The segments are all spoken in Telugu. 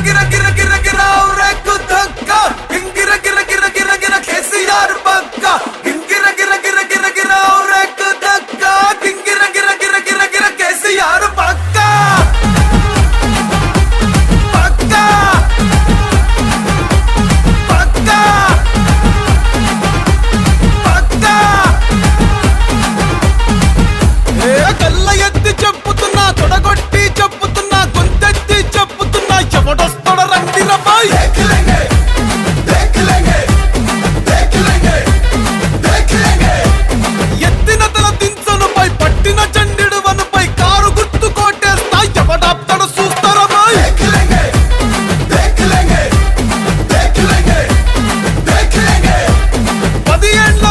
గిర గిర గిర గిర ఔరేకు ధక్కా గింగిర గిర గిర గిర గిర కేసీఆర్ పక్కా గింగిర గిర గిర గిర గిర ఔరేకు ధక్కా గింగిర గిర గిర గిర గిర కేసీఆర్ పక్కా పక్కా పక్కా పక్కా ఏ కళ్ళ ఎత్తి చెప్పుతున్నా తొడగొట్టి చెప్పుతున్నా గొంతెత్తి చెప్పుతున్నా ఎవడొస్తాడ రండి రబాయ్ ఎత్తిన తల దించనుపై పట్టిన చండిడు వనుపై కారు గుర్తు కోటేస్తా ఎవడాప్తడ చూస్తారా బాయ్ పది ఏండ్ల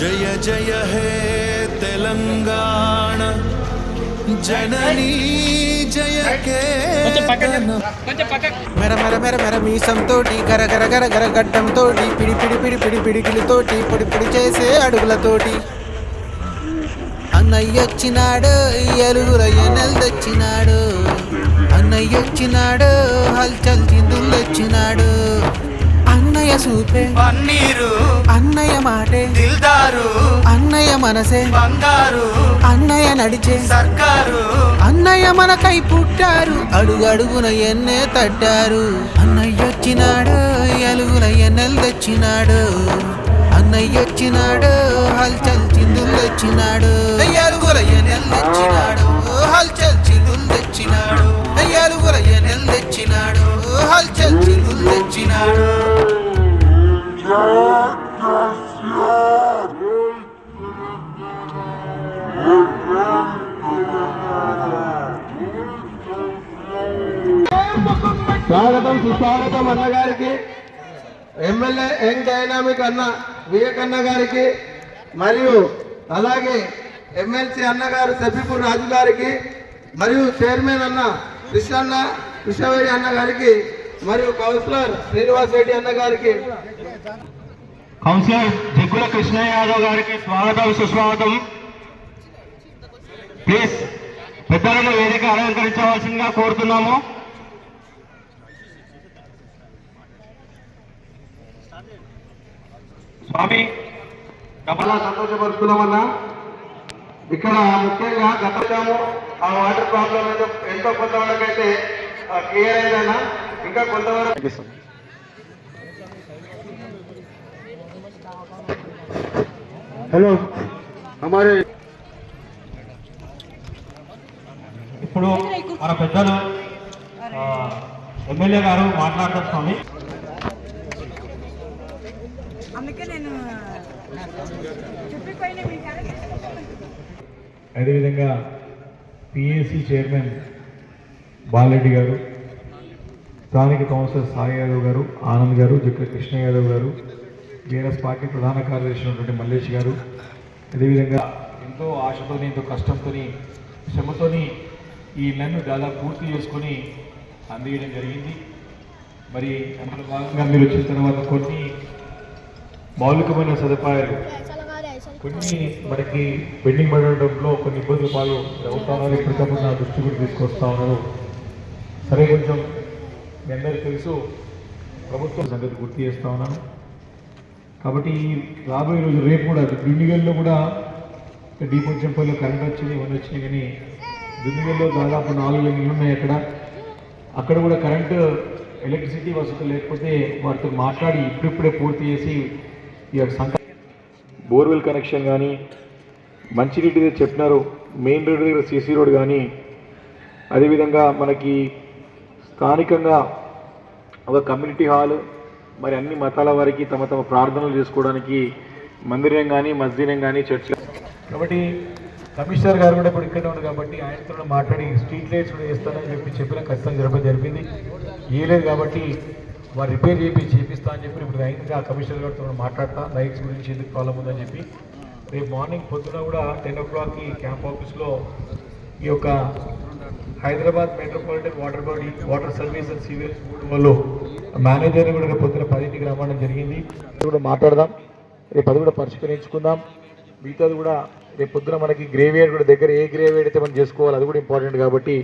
జయ జయ హే తెలంగాణ జననీ జయ కేతనం మెర మెర మెర మెర మీసంతోటి గర గర గర గర గడ్డంతోటి పిడి పిడి పిడి పిడి పిడికిలతోటి పొడి పొడి చేసే అడుగులతోటి అన్నయ్యొచ్చినాడు ఎలుగుల ఎన్నెలు తెచ్చినాడు అన్నయ్యొచ్చినాడు హల్చల్ చిందులొచ్చినాడు అన్నయ్య సూపే పన్నీరు అన్నయ్య మాటే దిల్దారు అన్నయ్య మనసే బంగారు అన్నయ్య నడిచే సర్కారు అన్నయ్య మనకై పుట్టారు అడుగడుగున ఎన్నే తట్టారు అన్నయ్యొచ్చినాడు ఎలుగుల ఎన్నెలు తెచ్చినాడు అన్నయ్యొచ్చినాడు హల్చల్ చిందులు తెచ్చినాడు ఎలుగుల ఎన్నెలు తెచ్చినాడు హల్చల్ చిందులు తెచ్చినాడు ఎలుగుల ఎన్నెలు తెచ్చినాడు హల్చల్ చిందులు తెచ్చినాడు స్వాగతం సుస్వాగతం అన్నగారికి, ఎమ్మెల్యే యంగ్ డైనామిక్ అన్న వివేకన్న గారికి, మరియు అలాగే ఎమ్మెల్సీ అన్నగారు సఫీపూర్ రాజు గారికి, మరియు చైర్మన్ అన్న కృష్ణవేడి అన్న గారికి, మరియు కౌన్సిలర్ శ్రీనివాస్ రెడ్డి అన్న గారికి, కౌన్సిలర్ జిగ్గుల కృష్ణ యాదవ్ గారికి స్వాగతం సుస్వాగతం. ప్లీజ్ పెద్దలను వేదిక అలంకరించవలసిందిగా కోరుతున్నాము. స్వామి చాలా సంతోషపరుస్తున్నామన్నా. ఇక్కడ ముఖ్యంగా గతము ఆ వాటర్ ప్రాబ్లం ఎంతో కొంతవరకు అయితే క్లియర్ అయిందన్నా. ఇంకా కొంతవరకు హలో హమారే ఇప్పుడు మన పెద్దలు ఎమ్మెల్యే గారు మాట్లాడతారు స్వామి. అదేవిధంగా పిఏసి చైర్మన్ బాలరెడ్డి గారు, స్థానిక కౌన్సిలర్ సాయి యాదవ్ గారు, ఆనంద్ గారు, జిగ్గుల కృష్ణ యాదవ్ గారు, బీఆర్ఎస్ పార్టీ ప్రధాన కార్యదర్శి అయినటువంటి మల్లేష్ గారు, అదేవిధంగా ఎంతో ఆశతోని ఎంతో కష్టంతోని శ్రమతోని ఈ ఇళ్లను దాదాపు పూర్తి చేసుకొని అందించడం జరిగింది. మరి అందులో భాగంగా మీరు వచ్చిన తర్వాత కొన్ని మౌలికమైన సదుపాయాలు కొన్ని మనకి పెండింగ్ పడడంలో కొన్ని ఇబ్బందులు పాలు అవుతానని ఇప్పటికప్పుడు నా దృష్టి కూడా తీసుకొస్తా ఉన్నారు. సరే, కొంచెం మీ అందరికీ తెలుసు ప్రభుత్వం సంగతి గుర్తు చేస్తా ఉన్నాను. కాబట్టి రాబోయే రోజు రేపు కూడా దుండిగల్లో కూడా డీపొంచంపల్లిలో కరెంట్ వచ్చింది, ఇవన్నీ వచ్చినాయి. కానీ దుండిగల్లో దాదాపు 4 లైన్లు ఉన్నాయి. అక్కడ కూడా కరెంటు ఎలక్ట్రిసిటీ వసతులు లేకపోతే వాటితో మాట్లాడి ఇప్పుడిప్పుడే పూర్తి చేసి ఈ యొక్క బోర్వెల్ కనెక్షన్ కానీ, మంచినీటి చెప్పినారు, మెయిన్ రోడ్ దగ్గర సీసీ రోడ్ కానీ, అదేవిధంగా మనకి స్థానికంగా ఒక కమ్యూనిటీ హాల్, మరి అన్ని మతాల వారికి తమ తమ ప్రార్థనలు చేసుకోవడానికి మందిరం కానీ, మస్జిదం కానీ, చర్చ్. కాబట్టి కమిషనర్ గారు కూడా ఇప్పుడు ఇక్కడ ఉన్నారు కాబట్టి ఆయనతో మాట్లాడి స్ట్రీట్ లైట్స్ కూడా వేస్తానని చెప్పిన ఖచ్చితంగా జరిపింది. ఏలేదు కాబట్టి వారు రిపేర్ చేపిస్తా అని చెప్పి ఇప్పుడు అయినగా కమిషనర్ గారితో మాట్లాడతా, లైట్స్ గురించి ఎందుకు ప్రాబ్లం ఉందని చెప్పి. రేపు మార్నింగ్ పొద్దున కూడా 10 o'clockకి క్యాంప్ ఆఫీస్లో ఈ యొక్క Hyderabad metropolitan water body water service and sewage board వాళ్ళు మేనేజర్ని కూడా రేపు పొద్దున 10కి రమ్మడం జరిగింది. అది కూడా మాట్లాడదాం, రేపు అది కూడా పరిష్కరించుకుందాం. మిగతాది కూడా రేపు పొద్దున మనకి గ్రేవియర్ కూడా దగ్గర ఏ గ్రేవియర్ అయితే మనం చేసుకోవాలి అది కూడా ఇంపార్టెంట్ కాబట్టి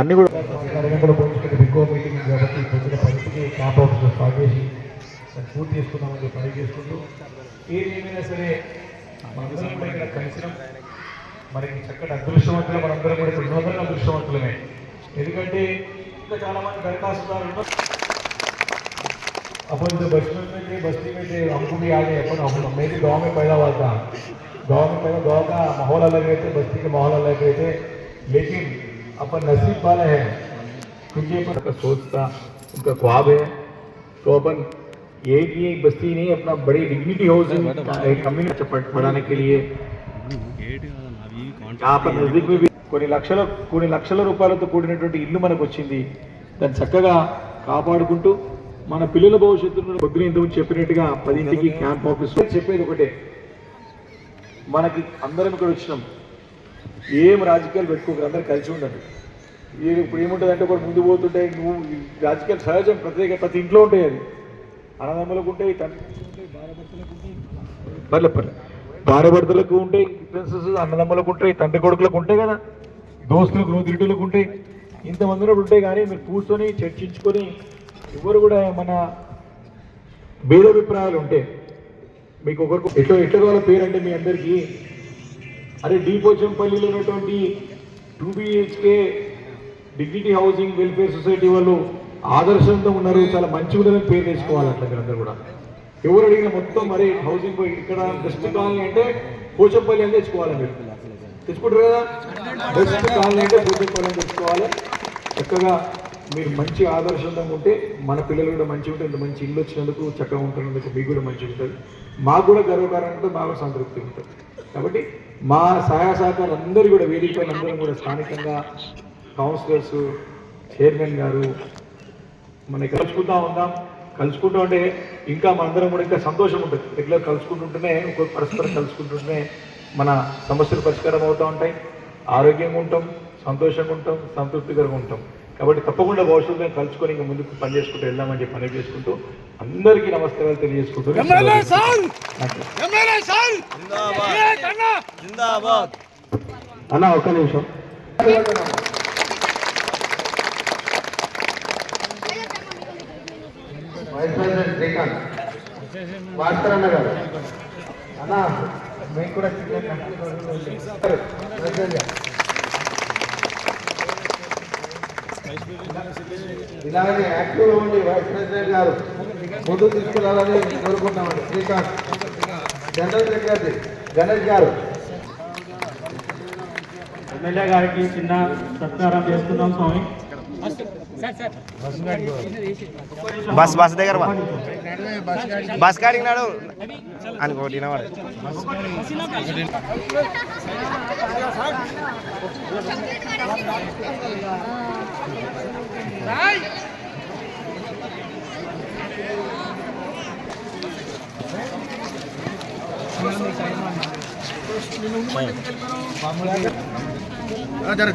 అన్ని కూడా ఎక్కువ మీటింగ్ కాబట్టి పొద్దున 10కి క్యాంప్ ఆఫీస్లో స్టార్ట్ చేసి పూర్తి చేసుకుందామని పని చేసుకుంటూ ఏమైనా సరే మనందరం కూడా ఇక్కడ కలిసినాం. మరి చక్కటి అదృష్టవంతులు మనందరం కూడా ఇక్కడ అదృష్టవంతులమే. ఎందుకంటే ఇంకా చాలా మంది దరఖాస్తుదారులు अपन जो बचपन में थे बस्ती में थे हमको भी याद है अपन हम मैं भी गाँव में पैदा हुआ था. गाँव में पैदा गाँव का माहौल अलग रहते बस्ती के माहौल अलग रहते लेकिन अपन नसीब वाले हैं क्योंकि अपन का सोच था उनका ख्वाब है. तो अपन एक ही बस्ती नहीं अपना बड़ी डिग्निटी हाउसिंग कम्युनिटी बढ़ाने के लिए यहाँ पर नजदीक में भी కొన్ని లక్షల రూపాయలతో కూడినటువంటి ఇల్లు మనకు వచ్చింది. దాన్ని చక్కగా కాపాడుకుంటూ మన పిల్లల భవిష్యత్తును పొద్దున ఇంతకు చెప్పినట్టుగా 10కి క్యాంప్ ఆఫీస్ చెప్పేది ఒకటే, మనకి అందరం ఇక్కడ వచ్చినాం ఏం రాజకీయాలు పెట్టుకోకరు, అందరూ కలిసి ఉండండి. ఇప్పుడు ఏముంటుంది అంటే ఒకటి ముందు పోతుంటే నువ్వు రాజకీయాలు సహజం ప్రతి ఇంట్లో ఉంటాయి. అది అన్నదమ్ములకు ఉంటాయి, తండ్రులకు ఉంటాయి, భార్యభర్తలకు ఉంటాయి డిఫరెన్సెస్, అన్నదమ్ములకు ఉంటాయి, తండ్రి కొడుకులకు ఉంటాయి కదా, దోస్తులకు రోజులకు ఉంటాయి, ఇంతమందిలో ఉంటాయి. కానీ మీరు కూర్చొని చర్చించుకొని ఎవరు కూడా మన భేదాభిప్రాయాలు ఉంటే మీకు ఒకరికి ఎట్లా వాళ్ళ పేరు అంటే మీ అందరికీ అరే డీపోచంపల్లిలో ఉన్నటువంటి 2 BHK dignity housing welfare society వాళ్ళు ఆదర్శంతో ఉన్నారు, చాలా మంచిగా ఉందని పేరు తెచ్చుకోవాలి. అట్లా మీరు అందరూ కూడా ఎవరు అడిగినా మొత్తం మరి హౌసింగ్ ఇక్కడ బెస్ట్ కాలనీ అంటే పోచంపల్లి అని తెచ్చుకోవాలి. మీరు తెచ్చుకుంటారు కదా, బెస్ట్ కాలనీ అంటే పోచంపల్లి అని తెచ్చుకోవాలి. చక్కగా మీరు మంచి ఆదర్శంగా ఉంటే మన పిల్లలు కూడా మంచిగా ఉంటే, ఇంత మంచి ఇల్లు వచ్చినందుకు చక్కగా ఉంటున్నందుకు మీకు కూడా మంచిగా ఉంటుంది, మాకు కూడా గర్వకారణంతో బాగా సంతృప్తి ఉంటుంది. కాబట్టి మా సహాయ సహకారం అందరూ కూడా వేదిక పైన అందరం కూడా స్థానికంగా కౌన్సిలర్స్, చైర్మన్ గారు మనకి కలుసుకుంటూ ఉంటే ఇంకా మనందరం కూడా ఇంకా సంతోషం ఉంటుంది. రెగ్యులర్ కలుసుకుంటుంటేనే పరస్పరం కలుసుకుంటుంటేనే మన సమస్యలు పరిష్కారం అవుతూ ఉంటాయి, ఆరోగ్యంగా ఉంటాం, సంతోషంగా ఉంటాం, సంతృప్తికరంగా ఉంటాం. కాబట్టి తప్పకుండా భవిష్యత్తులో కలుసుకొని ఇంకా ముందుకు పని చేసుకుంటూ వెళ్దామని చెప్పి పని చేసుకుంటూ అందరికీ నమస్కారాలు తెలియజేసుకుంటూ అన్న ఒక్క నిమిషం. వైస్ ప్రెసిడెంట్ శ్రీకాంత్ భాస్కర్ అన్న గారు అన్న మీకు కూడా ఇలాగే యాక్టివ్గా ఉండి వైస్ ప్రెసిడెంట్ గారు ముందు తీసుకెళ్లాలని కోరుకుంటామండి. శ్రీకాంత్. జనరల్ సెక్రటరీ గణేష్ గారు. ఎమ్మెల్యే గారికి చిన్న సత్కారం చేస్తున్నాం స్వామి. బస్ దగ్గర బస్ కాడికి నాడు అనుకోటి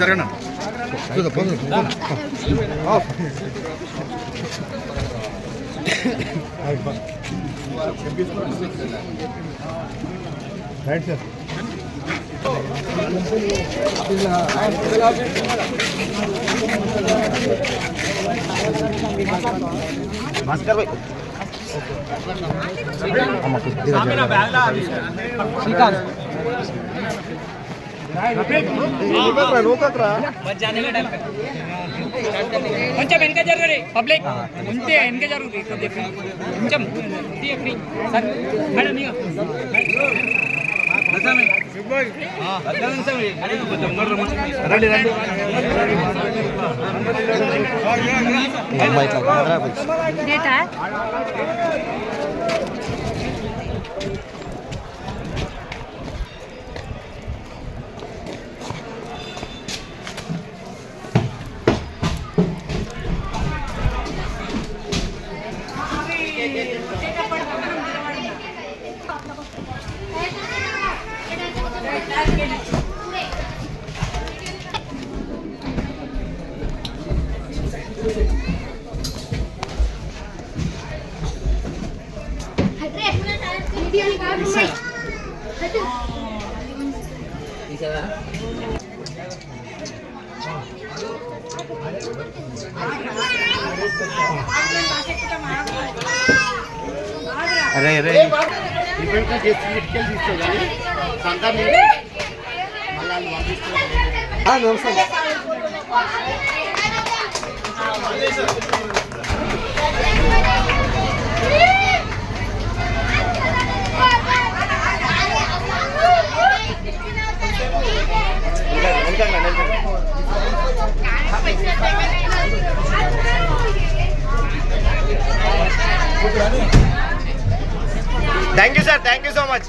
జరగనా రైట్ సార్. భాస్కర్ భాయ్ శ్రీకాంత్ కొంచెం వెనక జరగండి, పబ్లిక్ ఉంటే వెనక జరుగుతుంది కొంచెం సార్ మేడం రండి రండి అరే అరే thank you sir, thank you so much.